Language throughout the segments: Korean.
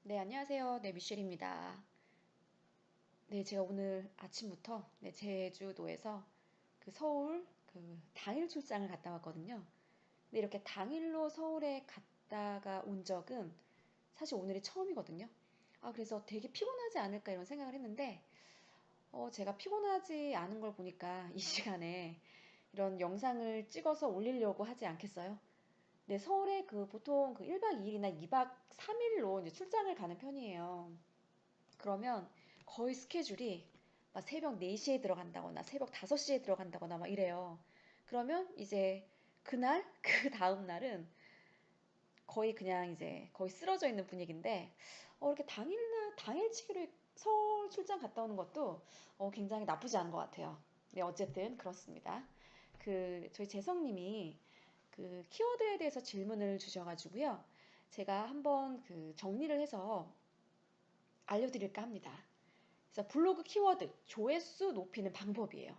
네, 안녕하세요. 네, 미셸입니다. 네, 제가 오늘 아침부터 제주도에서 서울 당일 출장을 갔다 왔거든요. 근데 이렇게 당일로 서울에 갔다가 온 적은 사실 오늘이 처음이거든요. 그래서 되게 피곤하지 않을까 이런 생각을 했는데, 제가 피곤하지 않은 걸 보니까 이 시간에 이런 영상을 찍어서 올리려고 하지 않겠어요? 네, 서울에 보통 1박 2일이나 2박 3일로 이제 출장을 가는 편이에요. 그러면 거의 스케줄이 막 새벽 4시에 들어간다거나 새벽 5시에 들어간다거나 막 이래요. 그러면 이제 그날, 그 다음 날은 거의 그냥 이제 거의 쓰러져 있는 분위기인데, 이렇게 당일치기로 서울 출장 갔다 오는 것도 굉장히 나쁘지 않은 것 같아요. 네, 어쨌든 그렇습니다. 저희 재성님이 키워드에 대해서 질문을 주셔가지고요. 제가 한번 정리를 해서 알려드릴까 합니다. 그래서 블로그 키워드 조회수 높이는 방법이에요.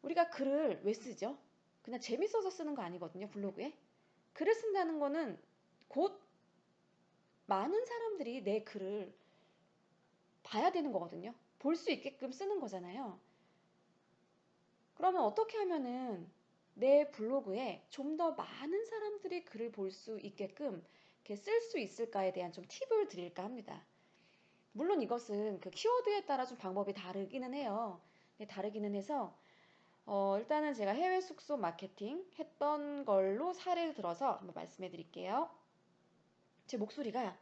우리가 글을 왜 쓰죠? 그냥 재밌어서 쓰는 거 아니거든요, 블로그에. 글을 쓴다는 거는 곧 많은 사람들이 내 글을 봐야 되는 거거든요. 볼 수 있게끔 쓰는 거잖아요. 그러면 어떻게 하면은 내 블로그에 좀 더 많은 사람들이 글을 볼 수 있게끔 이렇게 쓸 수 있을까에 대한 좀 팁을 드릴까 합니다. 물론 이것은 키워드에 따라 좀 방법이 다르기는 해요. 다르기는 해서 일단은 제가 해외 숙소 마케팅 했던 걸로 사례를 들어서 한번 말씀해 드릴게요. 제 목소리가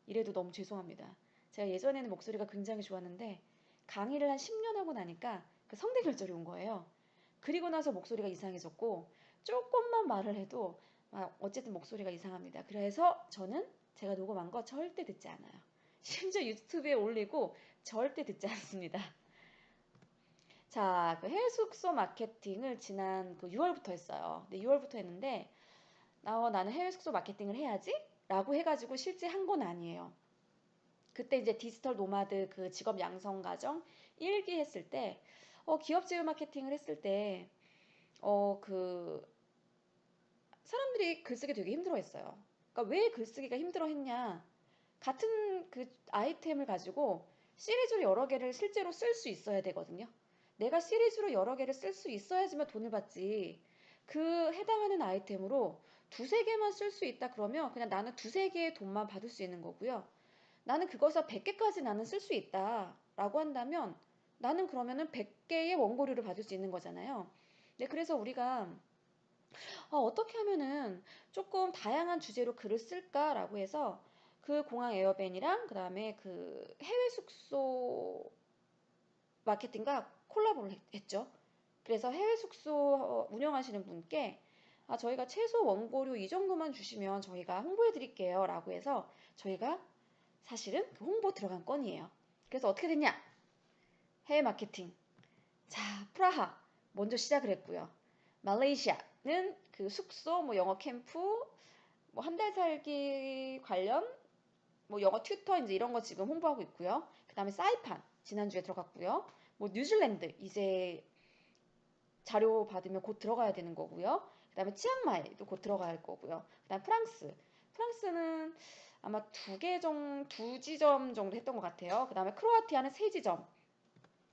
이래도 너무 죄송합니다. 제가 예전에는 목소리가 굉장히 좋았는데 강의를 한 10년 하고 나니까 성대결절이 온 거예요. 그리고 나서 목소리가 이상해졌고 조금만 말을 해도 어쨌든 목소리가 이상합니다. 그래서 저는 제가 녹음한 거 절대 듣지 않아요. 심지어 유튜브에 올리고 절대 듣지 않습니다. 자, 해외 숙소 마케팅을 지난 6월부터 했어요. 네, 6월부터 했는데, 나는 해외 숙소 마케팅을 해야지? 라고 해가지고 실제 한 건 아니에요. 그때 이제 디지털 노마드 직업 양성 과정 1기 했을 때, 기업 제휴 마케팅을 했을 때, 그, 사람들이 글쓰기 되게 힘들어 했어요. 그러니까 왜 글쓰기가 힘들어 했냐? 같은 아이템을 가지고 시리즈로 여러 개를 실제로 쓸 수 있어야 되거든요. 내가 시리즈로 여러 개를 쓸 수 있어야지만 돈을 받지. 해당하는 아이템으로 두세 개만 쓸 수 있다 그러면 그냥 나는 두세 개의 돈만 받을 수 있는 거고요. 나는 그것을 100개까지 나는 쓸 수 있다 라고 한다면 나는 그러면은 100개의 원고료를 받을 수 있는 거잖아요. 네, 그래서 우리가 어떻게 하면은 조금 다양한 주제로 글을 쓸까라고 해서 공항 에어밴이랑 그다음에 해외 숙소 마케팅과 콜라보를 했죠. 그래서 해외 숙소 운영하시는 분께 저희가 최소 원고료 이 정도만 주시면 저희가 홍보해 드릴게요 라고 해서 저희가 사실은 홍보 들어간 건이에요. 그래서 어떻게 됐냐? 해외 마케팅. 자, 프라하 먼저 시작을 했고요. 말레이시아는 숙소, 뭐 영어 캠프, 뭐 한 달 살기 관련, 뭐 영어 튜터 이제 이런 거 지금 홍보하고 있고요. 그 다음에 사이판 지난주에 들어갔고요. 뭐 뉴질랜드 이제 자료 받으면 곧 들어가야 되는 거고요. 그 다음에 치앙마이도 곧 들어가야 할 거고요. 그 다음에 프랑스. 프랑스는 아마 두 지점 정도 했던 것 같아요. 그 다음에 크로아티아는 세 지점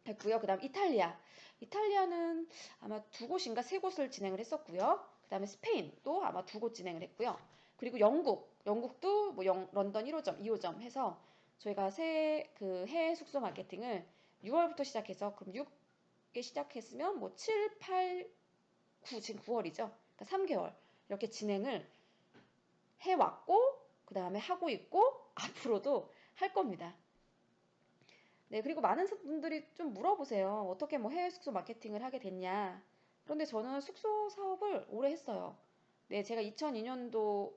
했고요. 그 다음 이탈리아. 이탈리아는 아마 두 곳인가 세 곳을 진행을 했었고요. 그 다음에 스페인도 아마 두 곳 진행을 했고요. 그리고 영국도 뭐 런던 1호점, 2호점 해서 저희가 해외 숙소 마케팅을 6월부터 시작해서 그럼 6에 시작했으면 뭐 7, 8, 9, 지금 9월이죠. 그러니까 3개월 이렇게 진행을 해왔고 그 다음에 하고 있고 앞으로도 할 겁니다. 네, 그리고 많은 분들이 좀 물어보세요. 어떻게 뭐 해외 숙소 마케팅을 하게 됐냐. 그런데 저는 숙소 사업을 오래 했어요. 네, 제가 2002년도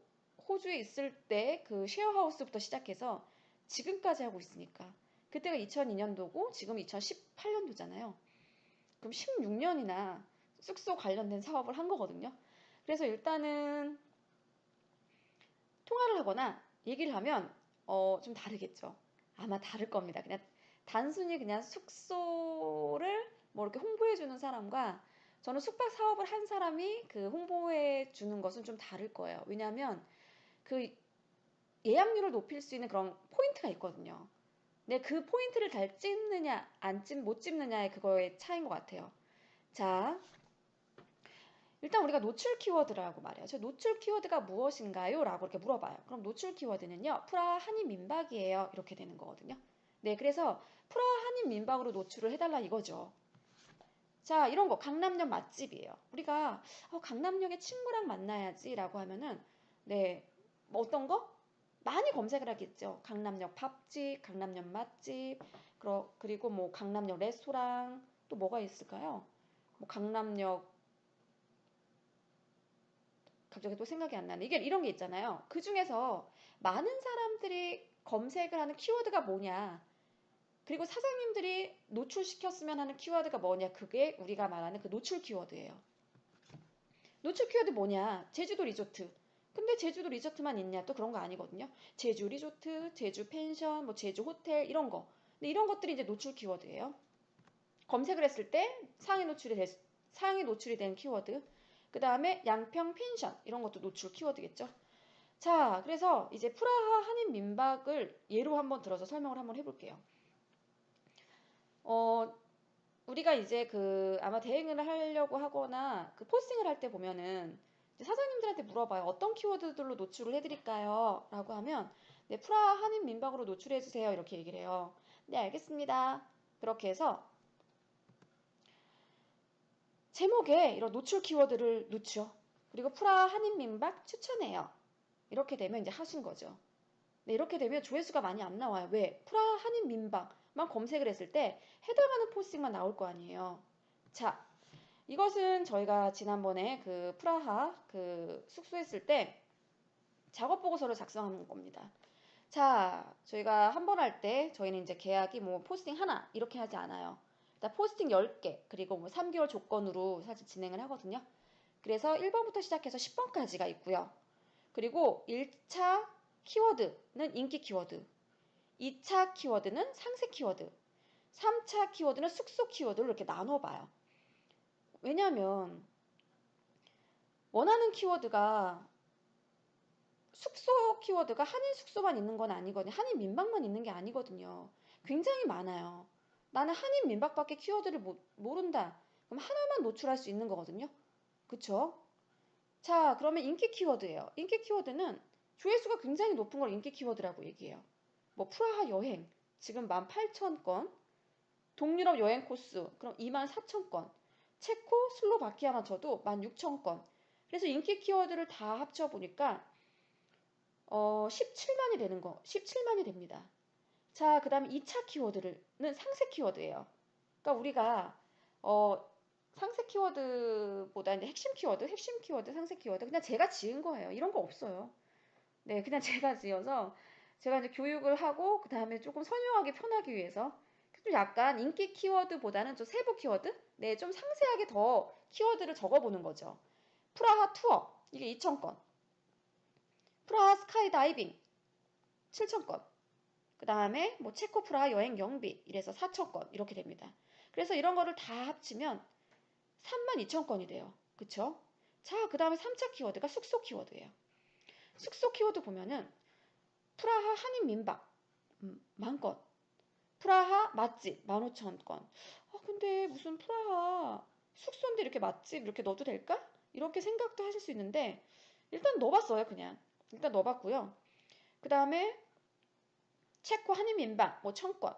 호주에 있을 때 쉐어하우스부터 시작해서 지금까지 하고 있으니까. 그때가 2002년도고 지금 2018년도잖아요. 그럼 16년이나 숙소 관련된 사업을 한 거거든요. 그래서 일단은 통화를 하거나 얘기를 하면 좀 다르겠죠. 아마 다를 겁니다. 그냥 단순히 그냥 숙소를 뭐 이렇게 홍보해 주는 사람과 저는 숙박 사업을 한 사람이 홍보해 주는 것은 좀 다를 거예요. 왜냐하면 그 예약률을 높일 수 있는 그런 포인트가 있거든요. 근데 그 포인트를 잘 찍느냐, 못 찍느냐의 그거의 차이인 것 같아요. 자, 일단 우리가 노출 키워드라고 말해요. 노출 키워드가 무엇인가요? 라고 이렇게 물어봐요. 그럼 노출 키워드는요, 프라하 한인 민박이에요. 이렇게 되는 거거든요. 네, 그래서 프라하 한인 민박으로 노출을 해달라 이거죠. 자, 이런 거 강남역 맛집이에요. 우리가 강남역에 친구랑 만나야지 라고 하면은 네, 뭐 어떤 거? 많이 검색을 하겠죠. 강남역 밥집, 강남역 맛집, 그리고 뭐 강남역 레스토랑, 또 뭐가 있을까요? 뭐 강남역, 갑자기 또 생각이 안 나네. 이게 이런 게 있잖아요. 그 중에서 많은 사람들이 검색을 하는 키워드가 뭐냐, 그리고 사장님들이 노출시켰으면 하는 키워드가 뭐냐, 그게 우리가 말하는 그 노출 키워드예요. 노출 키워드 뭐냐? 제주도 리조트. 근데 제주도 리조트만 있냐? 또 그런 거 아니거든요. 제주 리조트, 제주 펜션, 뭐 제주 호텔 이런 거. 근데 이런 것들이 이제 노출 키워드예요. 검색을 했을 때 상위 노출이 된 키워드. 그 다음에 양평 펜션 이런 것도 노출 키워드겠죠. 자, 그래서 이제 프라하 한인 민박을 예로 한번 들어서 설명을 한번 해볼게요. 어, 우리가 이제 아마 대행을 하려고 하거나 그 포스팅을 할 때 보면은 사장님들한테 물어봐요. 어떤 키워드들로 노출을 해드릴까요? 라고 하면 네, 프라하 한인 민박으로 노출해주세요. 이렇게 얘기를 해요. 네, 알겠습니다. 그렇게 해서 제목에 이런 노출 키워드를 넣죠. 그리고 프라하 한인 민박 추천해요. 이렇게 되면 이제 하신 거죠. 네, 이렇게 되면 조회수가 많이 안 나와요. 왜? 프라하 한인 민박만 검색을 했을 때 해당하는 포스팅만 나올 거 아니에요. 자, 이것은 저희가 지난번에 그 프라하 그 숙소했을 때 작업 보고서를 작성하는 겁니다. 자, 저희가 한 번 할 때 저희는 이제 계약이 뭐 포스팅 하나 이렇게 하지 않아요. 일단 포스팅 10개 그리고 뭐 3개월 조건으로 사실 진행을 하거든요. 그래서 1번부터 시작해서 10번까지가 있고요. 그리고 1차 키워드는 인기 키워드, 2차 키워드는 상세 키워드, 3차 키워드는 숙소 키워드를 이렇게 나눠봐요. 왜냐하면 원하는 키워드가 숙소 키워드가 한인 숙소만 있는 건 아니거든요. 한인 민박만 있는 게 아니거든요. 굉장히 많아요. 나는 한인 민박밖에 키워드를 모른다. 그럼 하나만 노출할 수 있는 거거든요. 그쵸? 자, 그러면 인기 키워드예요. 인기 키워드는 조회수가 굉장히 높은 걸 인기 키워드라고 얘기해요. 뭐 프라하 여행 지금 18,000건, 동유럽 여행 코스 그럼 24,000건, 체코 슬로바키아만 쳐도 16,000건. 그래서 인기 키워드를 다 합쳐 보니까 17만이 되는 거, 17만이 됩니다. 자, 그 다음에 2차 키워드는 상세 키워드예요. 그러니까 우리가 상세 키워드보다 이제 핵심 키워드, 상세 키워드 그냥 제가 지은 거예요. 이런 거 없어요. 네, 그냥 제가 지어서 제가 이제 교육을 하고 그 다음에 조금 선용하기 편하기 위해서 좀 약간 인기 키워드보다는 좀 세부 키워드, 네, 좀 상세하게 더 키워드를 적어보는 거죠. 프라하 투어 이게 2,000건, 프라하 스카이 다이빙 7,000건, 그 다음에 뭐 체코 프라하 여행 경비 이래서 4,000건 이렇게 됩니다. 그래서 이런 거를 다 합치면 32,000건이 돼요. 그쵸? 자, 그 다음에 3차 키워드가 숙소 키워드예요. 숙소 키워드 보면은 프라하 한인 민박 10,000건, 프라하 맛집 15,000건. 근데 무슨 프라하 숙소인데 이렇게 맛집 이렇게 넣어도 될까? 이렇게 생각도 하실 수 있는데 일단 넣어봤어요. 그냥 일단 넣어봤고요. 그 다음에 체코 한인 민박 뭐 1,000건.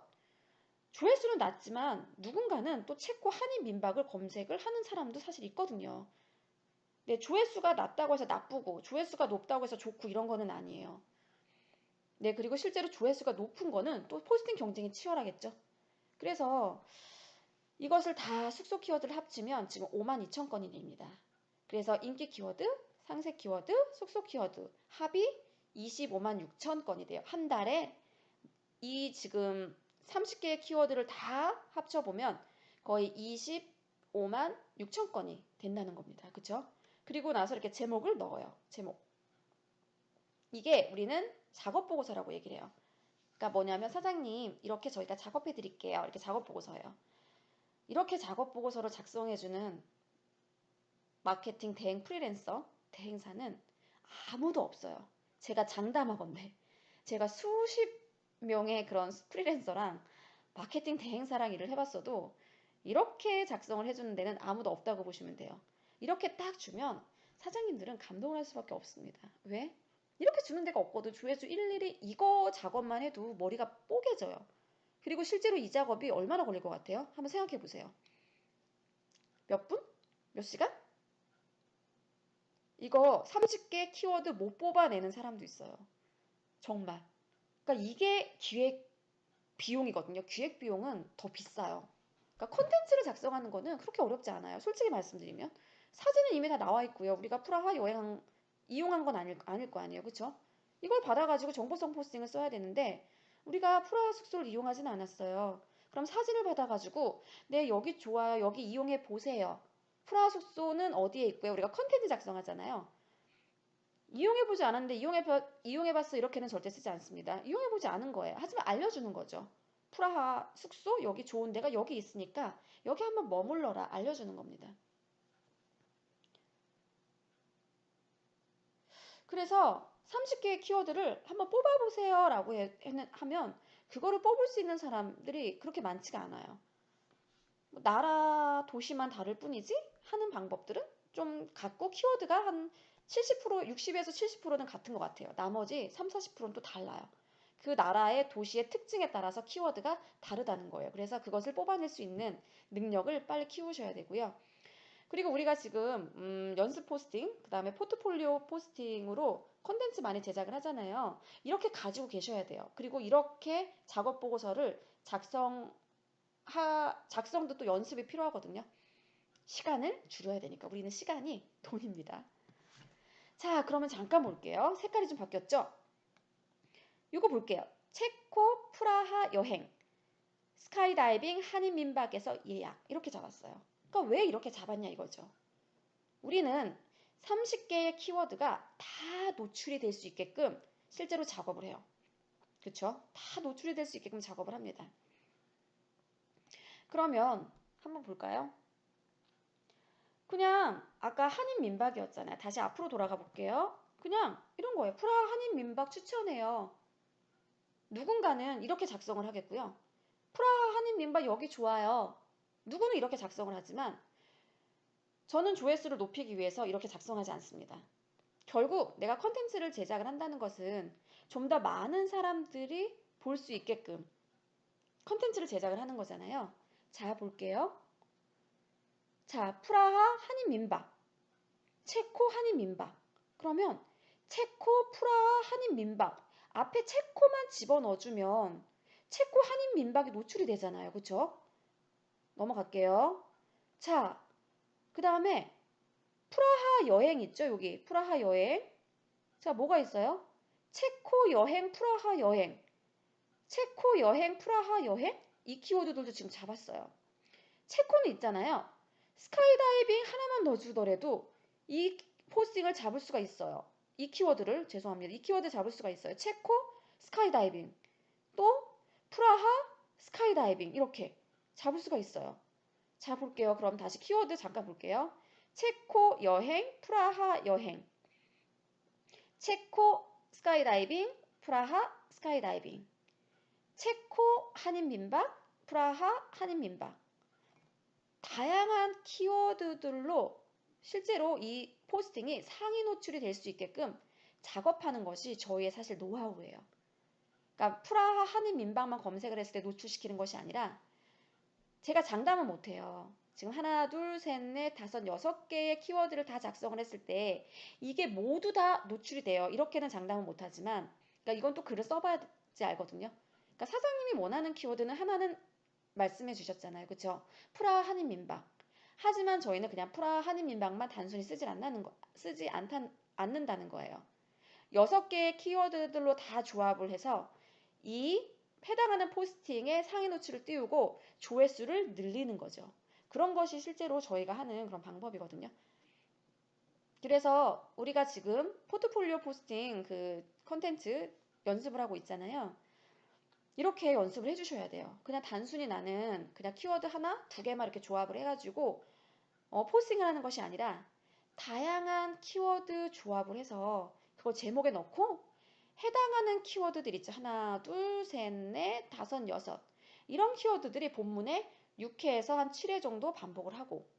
조회수는 낮지만 누군가는 또 체코 한인 민박을 검색을 하는 사람도 사실 있거든요. 네, 조회수가 낮다고 해서 나쁘고 조회수가 높다고 해서 좋고 이런 거는 아니에요. 네, 그리고 실제로 조회수가 높은 거는 또 포스팅 경쟁이 치열하겠죠. 그래서 이것을 다 숙소 키워드를 합치면 지금 52,000건이 됩니다. 그래서 인기 키워드, 상세 키워드, 숙소 키워드 합이 25만 6천 건이 돼요. 한 달에 이 지금 30개의 키워드를 다 합쳐보면 거의 25만 6천 건이 된다는 겁니다. 그쵸? 그리고 나서 이렇게 제목을 넣어요. 제목. 이게 우리는 작업 보고서라고 얘기를 해요. 그러니까 뭐냐면 사장님 이렇게 저희가 작업해 드릴게요. 이렇게 작업 보고서예요. 이렇게 작업 보고서를 작성해주는 마케팅 대행 프리랜서, 대행사는 아무도 없어요. 제가 장담하건대. 제가 수십 명의 그런 프리랜서랑 마케팅 대행사랑 일을 해봤어도 이렇게 작성을 해주는 데는 아무도 없다고 보시면 돼요. 이렇게 딱 주면 사장님들은 감동을 할 수밖에 없습니다. 왜? 이렇게 주는 데가 없거든. 조회수 일일이 이거 작업만 해도 머리가 뽀개져요. 그리고 실제로 이 작업이 얼마나 걸릴 것 같아요? 한번 생각해 보세요. 몇 분? 몇 시간? 이거 30개 키워드 못 뽑아내는 사람도 있어요. 정말. 그러니까 이게 기획 비용이거든요. 기획 비용은 더 비싸요. 그러니까 콘텐츠를 작성하는 거는 그렇게 어렵지 않아요. 솔직히 말씀드리면. 사진은 이미 다 나와 있고요. 우리가 프라하 여행 이용한 건 아닐 거 아니에요. 그쵸? 이걸 받아가지고 정보성 포스팅을 써야 되는데 우리가 프라하 숙소를 이용하진 않았어요. 그럼 사진을 받아가지고 네 여기 좋아요. 여기 이용해 보세요. 프라하 숙소는 어디에 있고요. 우리가 컨텐츠 작성하잖아요. 이용해보지 않았는데 이용해봤어 이렇게는 절대 쓰지 않습니다. 이용해보지 않은 거예요. 하지만 알려주는 거죠. 프라하 숙소 여기 좋은 데가 여기 있으니까 여기 한번 머물러라 알려주는 겁니다. 그래서 30개의 키워드를 한번 뽑아보세요 라고 하면 그거를 뽑을 수 있는 사람들이 그렇게 많지가 않아요. 나라 도시만 다를 뿐이지 하는 방법들은 좀 같고 키워드가 한 70%, 60에서 70%는 같은 것 같아요. 나머지 3, 40%는 또 달라요. 그 나라의 도시의 특징에 따라서 키워드가 다르다는 거예요. 그래서 그것을 뽑아낼 수 있는 능력을 빨리 키우셔야 되고요. 그리고 우리가 지금 연습 포스팅, 그 다음에 포트폴리오 포스팅으로 컨텐츠 많이 제작을 하잖아요. 이렇게 가지고 계셔야 돼요. 그리고 이렇게 작업 보고서를 작성도 또 연습이 필요하거든요. 시간을 줄여야 되니까 우리는 시간이 돈입니다. 자, 그러면 잠깐 볼게요. 색깔이 좀 바뀌었죠? 이거 볼게요. 체코 프라하 여행, 스카이다이빙 한인민박에서 예약 이렇게 잡았어요. 그러니까 왜 이렇게 잡았냐 이거죠. 우리는 30개의 키워드가 다 노출이 될 수 있게끔 실제로 작업을 해요. 그렇죠? 다 노출이 될 수 있게끔 작업을 합니다. 그러면 한번 볼까요? 그냥 아까 한인 민박이었잖아요. 다시 앞으로 돌아가 볼게요. 그냥 이런 거예요. 프라하 한인 민박 추천해요. 누군가는 이렇게 작성을 하겠고요. 프라하 한인 민박 여기 좋아요. 누구는 이렇게 작성을 하지만 저는 조회수를 높이기 위해서 이렇게 작성하지 않습니다. 결국 내가 컨텐츠를 제작을 한다는 것은 좀 더 많은 사람들이 볼 수 있게끔 컨텐츠를 제작을 하는 거잖아요. 자, 볼게요. 자, 프라하 한인 민박, 체코 한인 민박. 그러면 체코 프라하 한인 민박 앞에 체코만 집어넣어주면 체코 한인 민박이 노출이 되잖아요. 그쵸? 넘어갈게요. 자, 그 다음에 프라하 여행 있죠? 여기 프라하 여행. 자, 뭐가 있어요? 체코 여행, 프라하 여행. 체코 여행, 프라하 여행? 이 키워드들도 지금 잡았어요. 체코는 있잖아요. 스카이다이빙 하나만 넣어주더라도 이 포스팅을 잡을 수가 있어요. 이 키워드를, 죄송합니다. 이 키워드 잡을 수가 있어요. 체코, 스카이다이빙. 또, 프라하, 스카이다이빙. 이렇게 잡을 수가 있어요. 자, 볼게요. 그럼 다시 키워드 잠깐 볼게요. 체코 여행, 프라하 여행. 체코 스카이다이빙, 프라하 스카이다이빙. 체코 한인민박, 프라하 한인민박. 다양한 키워드들로 실제로 이 포스팅이 상위 노출이 될 수 있게끔 작업하는 것이 저희의 사실 노하우예요. 그러니까 프라하 한인민박만 검색을 했을 때 노출시키는 것이 아니라 제가 장담은 못해요. 지금 하나, 둘, 셋, 넷, 다섯, 6개의 키워드를 다 작성을 했을 때 이게 모두 다 노출이 돼요. 이렇게는 장담은 못하지만 그러니까 이건 또 글을 써봐야지 알거든요. 그러니까 사장님이 원하는 키워드는 하나는 말씀해 주셨잖아요. 그쵸? 프라하 한인민박. 하지만 저희는 그냥 프라하 한인민박만 단순히 쓰지 않는다는 거예요. 6개의 키워드들로 다 조합을 해서 이 해당하는 포스팅에 상위 노출을 띄우고 조회수를 늘리는 거죠. 그런 것이 실제로 저희가 하는 그런 방법이거든요. 그래서 우리가 지금 포트폴리오 포스팅 그 컨텐츠 연습을 하고 있잖아요. 이렇게 연습을 해주셔야 돼요. 그냥 단순히 나는 그냥 키워드 하나, 두 개만 이렇게 조합을 해가지고 포스팅을 하는 것이 아니라 다양한 키워드 조합을 해서 그걸 제목에 넣고 해당하는 키워드들 있죠. 하나, 둘, 셋, 넷, 다섯, 여섯. 이런 키워드들이 본문에 6회에서 한 7회 정도 반복을 하고,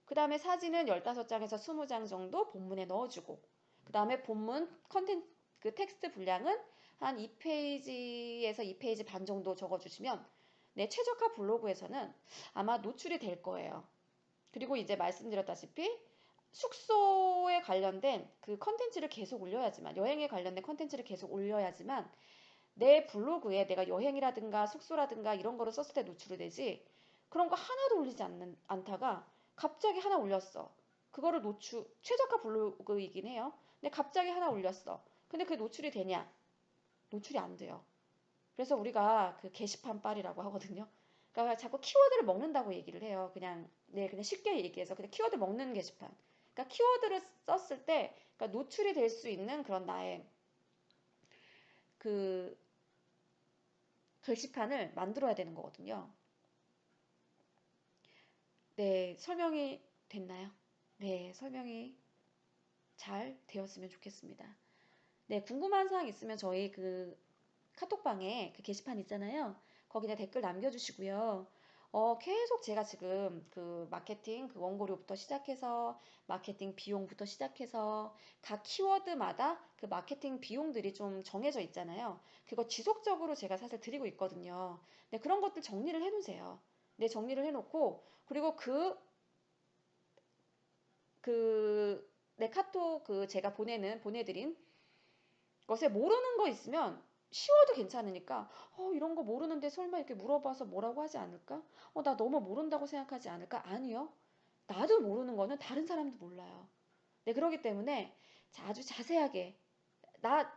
그 다음에 사진은 15장에서 20장 정도 본문에 넣어주고, 그 다음에 본문 컨텐츠, 그 텍스트 분량은 한 2페이지에서 2페이지 반 정도 적어주시면 내 최적화 블로그에서는 아마 노출이 될 거예요. 그리고 이제 말씀드렸다시피 숙소에 관련된 그 컨텐츠를 계속 올려야지만, 여행에 관련된 컨텐츠를 계속 올려야지만 내 블로그에 내가 여행이라든가 숙소라든가 이런 거를 썼을 때 노출이 되지, 그런 거 하나도 올리지 않다가 갑자기 하나 올렸어. 그거를 최저가 블로그이긴 해요. 근데 갑자기 하나 올렸어. 근데 그게 노출이 되냐? 노출이 안 돼요. 그래서 우리가 그 게시판 빨이라고 하거든요. 그러니까 자꾸 키워드를 먹는다고 얘기를 해요. 그냥 쉽게 얘기해서 그냥 키워드 먹는 게시판. 그러니까 키워드를 썼을 때, 그러니까 노출이 될 수 있는 그런 나의 그 게시판을 만들어야 되는 거거든요. 네, 설명이 됐나요? 네, 설명이 잘 되었으면 좋겠습니다. 네, 궁금한 사항 있으면 저희 그 카톡방에 그 게시판 있잖아요. 거기다 댓글 남겨주시고요. 계속 제가 지금 그 마케팅 그 원고료부터 시작해서 마케팅 비용부터 시작해서 각 키워드마다 그 마케팅 비용들이 좀 정해져 있잖아요. 그거 지속적으로 제가 사실 드리고 있거든요. 네, 그런 것들 정리를 해놓으세요. 네, 정리를 해놓고 그리고 내 카톡 제가 보내드린 것에 모르는 거 있으면 쉬워도 괜찮으니까 이런 거 모르는데 설마 이렇게 물어봐서 뭐라고 하지 않을까? 나 너무 모른다고 생각하지 않을까? 아니요. 나도 모르는 거는 다른 사람도 몰라요. 네, 그렇기 때문에 아주 자세하게 그러니까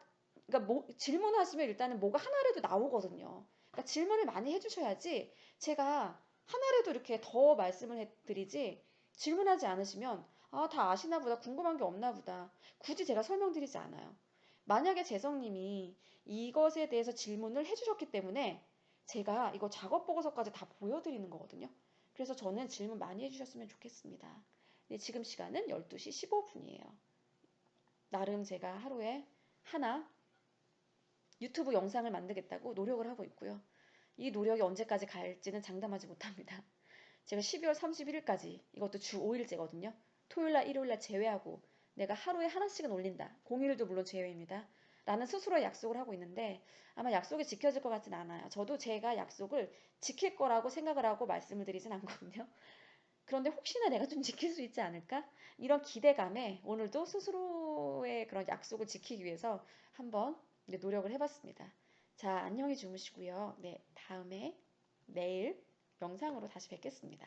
질문하시면 일단은 뭐가 하나라도 나오거든요. 그러니까 질문을 많이 해주셔야지 제가 하나라도 이렇게 더 말씀을 해드리지, 질문하지 않으시면 다 아시나 보다, 궁금한 게 없나 보다, 굳이 제가 설명드리지 않아요. 만약에 재성님이 이것에 대해서 질문을 해주셨기 때문에 제가 이거 작업 보고서까지 다 보여드리는 거거든요. 그래서 저는 질문 많이 해주셨으면 좋겠습니다. 네, 지금 시간은 12시 15분이에요. 나름 제가 하루에 하나 유튜브 영상을 만들겠다고 노력을 하고 있고요. 이 노력이 언제까지 갈지는 장담하지 못합니다. 제가 12월 31일까지, 이것도 주 5일째거든요. 토요일날, 일요일날 제외하고 내가 하루에 하나씩은 올린다. 공휴일도 물론 제외입니다. 라는 스스로 약속을 하고 있는데 아마 약속이 지켜질 것 같진 않아요. 저도 제가 약속을 지킬 거라고 생각을 하고 말씀을 드리진 않거든요. 그런데 혹시나 내가 좀 지킬 수 있지 않을까? 이런 기대감에 오늘도 스스로의 그런 약속을 지키기 위해서 한번 노력을 해봤습니다. 자, 안녕히 주무시고요. 네, 다음에 내일 영상으로 다시 뵙겠습니다.